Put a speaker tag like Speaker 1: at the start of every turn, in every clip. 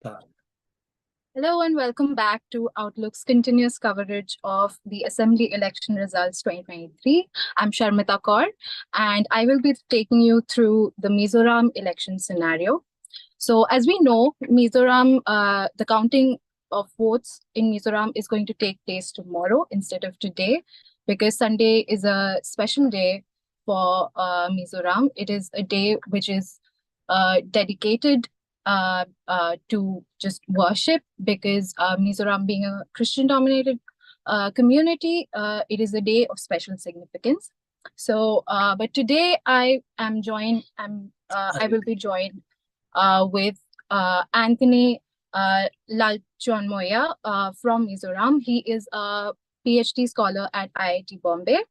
Speaker 1: Start.
Speaker 2: Hello and welcome back to Outlook's continuous coverage of the Assembly election results 2023. I'm Sharmita Kaur, and I will be taking you through the Mizoram election scenario. So, as we know, the counting of votes in Mizoram is going to take place tomorrow instead of today, because Sunday is a special day for Mizoram. It is a day which is dedicated to just worship, because Mizoram being a Christian-dominated community, it is a day of special significance. So, but today I will be joined with Anthony Lalchonmoya from Mizoram. He is a PhD scholar at IIT Bombay.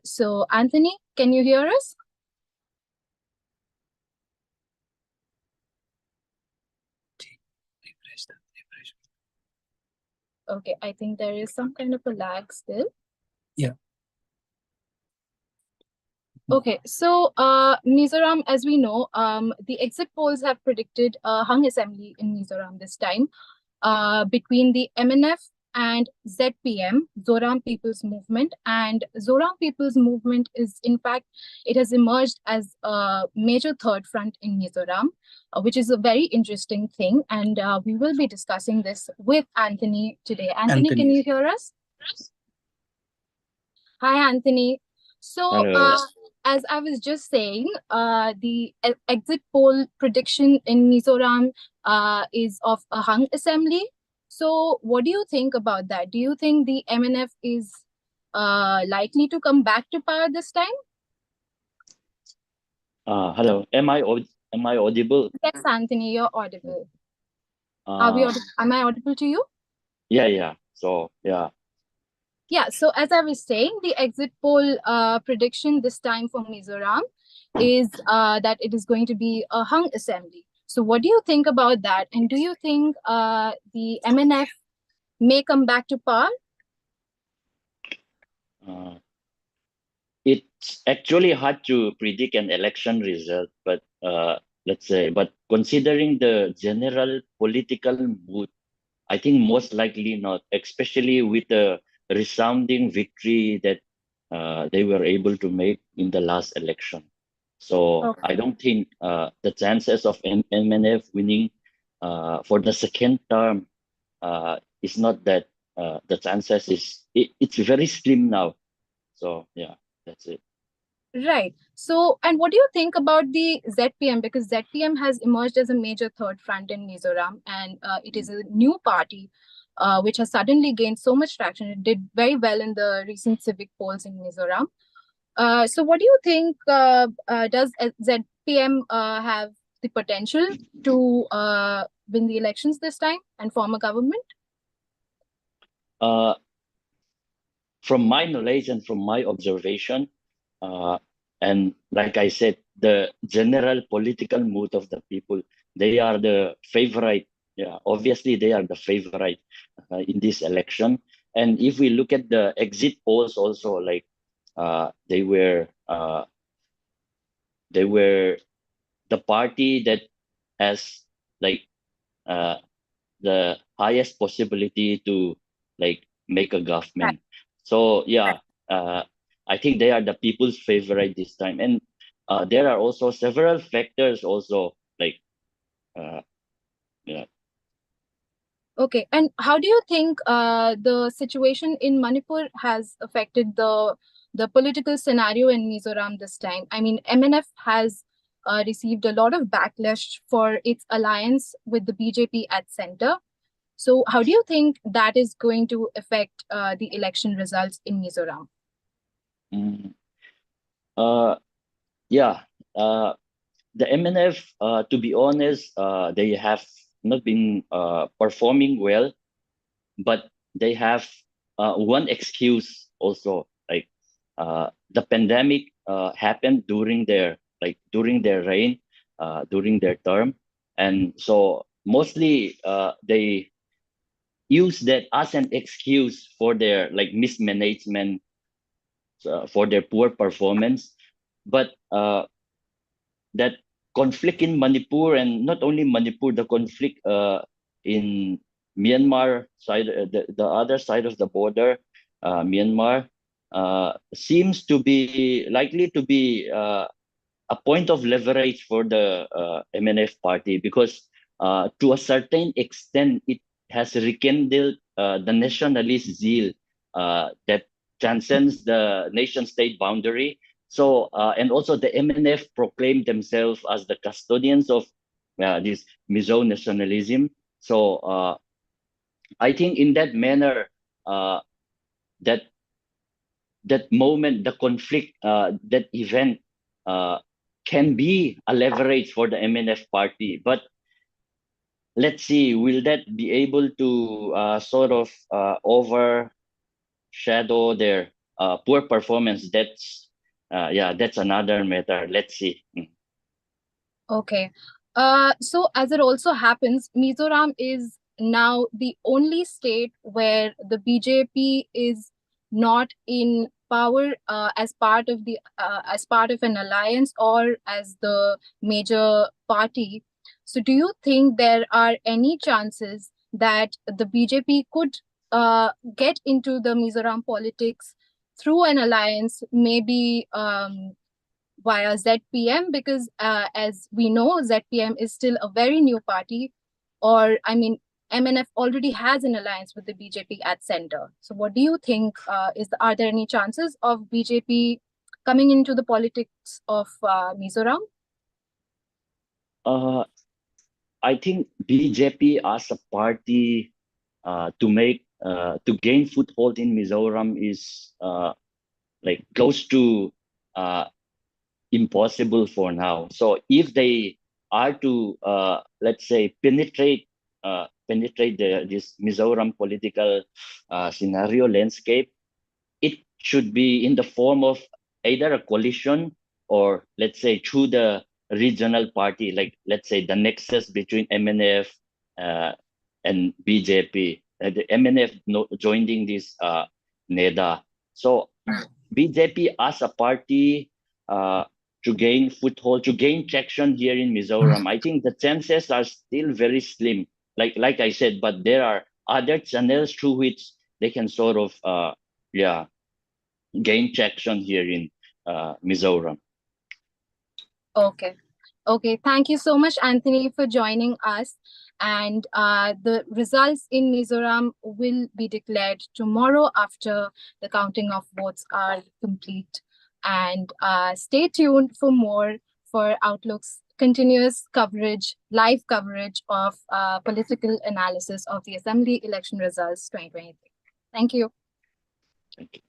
Speaker 2: So, Anthony, can you hear us? Okay, I think there is some kind of a lag still.
Speaker 1: Yeah.
Speaker 2: Okay, so Mizoram, as we know, the exit polls have predicted a hung assembly in Mizoram this time between the MNF and ZPM, Zoram People's Movement. And Zoram People's Movement is, in fact, it has emerged as a major third front in Mizoram, which is a very interesting thing. And we will be discussing this with Anthony today. Anthony, can you hear us? Hi, Anthony. So,
Speaker 3: Hello.
Speaker 2: as I was just saying, the exit poll prediction in Mizoram is of a hung assembly. So, what do you think about that? Do you think the MNF is likely to come back to power this time?
Speaker 3: Hello. Am I audible?
Speaker 2: Yes, Anthony, you're audible. Am I audible to you?
Speaker 3: Yeah. So yeah.
Speaker 2: Yeah, so as I was saying, the exit poll prediction this time for Mizoram is that it is going to be a hung assembly. So what do you think about that? And do you think the MNF may come back to power?
Speaker 3: It's actually hard to predict an election result, but but considering the general political mood, I think most likely not, especially with the resounding victory that they were able to make in the last election. So
Speaker 2: Okay.
Speaker 3: I don't think the chances of MNF winning for the second term is not that the chances it's very slim now. So yeah, that's it.
Speaker 2: Right. So, and what do you think about the ZPM? Because ZPM has emerged as a major third front in Mizoram, and it is a new party which has suddenly gained so much traction. It did very well in the recent civic polls in Mizoram. So what do you think? Does ZPM have the potential to win the elections this time and form a government?
Speaker 3: Uh, from my knowledge and from my observation, uh, and like I said, the general political mood of the people, they are the favorite. Yeah, obviously they are the favorite in this election. And if we look at the exit polls, also like they were the party that has like uh, the highest possibility to like make a
Speaker 2: Right.
Speaker 3: government. So yeah, uh, I think they are the people's favorite this time, and there are also several factors also like uh, yeah.
Speaker 2: Okay. And how do you think the situation in Manipur has affected the political scenario in Mizoram this time? I mean, MNF has received a lot of backlash for its alliance with the BJP at center. So how do you think that is going to affect the election results in Mizoram?
Speaker 3: Mm, uh, yeah, the MNF, to be honest, they have not been performing well, but they have one excuse also, like the pandemic happened during their reign, during their term, and so mostly they use that as an excuse for their like mismanagement, for their poor performance. But that conflict in Manipur, and not only Manipur, the conflict in Myanmar side, the other side of the border, Myanmar, seems to be likely to be a point of leverage for the MNF party, because to a certain extent it has rekindled the nationalist zeal that transcends the nation state boundary. So and also the MNF proclaimed themselves as the custodians of this Mizo nationalism. So I think in that manner, uh, that that moment, the conflict, that event, uh, can be a leverage for the MNF party. But let's see, will that be able to sort of overshadow their poor performance? That's another matter. Let's see.
Speaker 2: Okay. So as it also happens, Mizoram is now the only state where the BJP is not in power as part of an alliance or as the major party. So do you think there are any chances that the BJP could get into the Mizoram politics through an alliance, maybe via ZPM, because as we know, ZPM is still a very new party, or I mean, MNF already has an alliance with the BJP at center. So, what do you think? Are there any chances of BJP coming into the politics of Mizoram?
Speaker 3: Uh, I think BJP as a party to gain foothold in Mizoram is like close to uh, impossible for now. So if they are to let's say penetrate this Mizoram political scenario landscape, it should be in the form of either a coalition, or let's say through the regional party, like let's say the nexus between MNF uh, and BJP, the MNF joining this NEDA. So BJP as a party, uh, to gain foothold, to gain traction here in Mizoram, I think the chances are still very slim. Like I said, but there are other channels through which they can sort of yeah gain traction here in Mizoram.
Speaker 2: Okay. Okay. Thank you so much, Anthony, for joining us. And the results in Mizoram will be declared tomorrow after the counting of votes are complete. And stay tuned for more for Outlook's continuous coverage, live coverage of political analysis of the Assembly election results 2023. Thank you.
Speaker 3: Thank you.